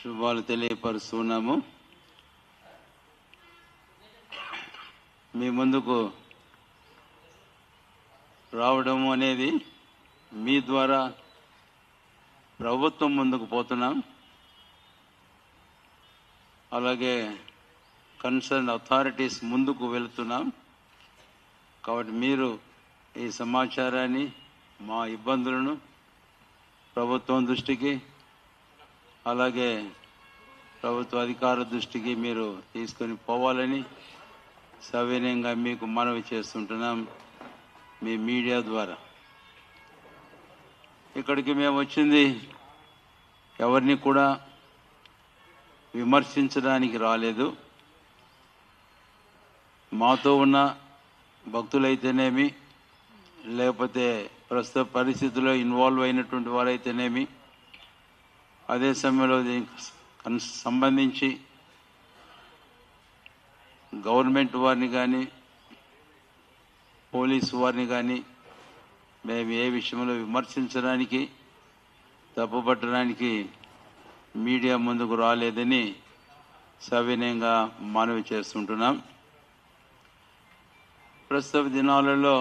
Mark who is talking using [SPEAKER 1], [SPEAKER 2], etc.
[SPEAKER 1] శుభాలు తెలియపరుస్తున్నాము. మీ ముందుకు రావడం అనేది మీ ద్వారా ప్రభుత్వం ముందుకు పోతున్నాం. అలాగే కన్సర్న్ అథారిటీస్ ముందుకు వెళుతున్నాం. కాబట్టి మీరు ఈ సమాచారాన్ని, మా ఇబ్బందులను ప్రభుత్వం దృష్టికి, అలాగే ప్రభుత్వ అధికార దృష్టికి మీరు తీసుకొని పోవాలని సవినయంగా మీకు మనవి చేస్తుంటున్నాం మీ మీడియా ద్వారా. ఇక్కడికి మేము వచ్చింది ఎవరిని కూడా విమర్శించడానికి రాలేదు. మాతో ఉన్న భక్తులైతేనేమి, లేకపోతే ప్రస్తుత పరిస్థితుల్లో ఇన్వాల్వ్ అయినటువంటి వారైతేనేమి, అదే సమయంలో దీనికి సంబంధించి గవర్నమెంట్ వారిని కానీ, పోలీసు వారిని కానీ మేము ఏ విషయంలో విమర్శించడానికి, తప్పుపట్టడానికి మీడియా ముందుకు రాలేదని సవినయంగా మనవి చేస్తుంటున్నాం. ప్రస్తుత దినాలలో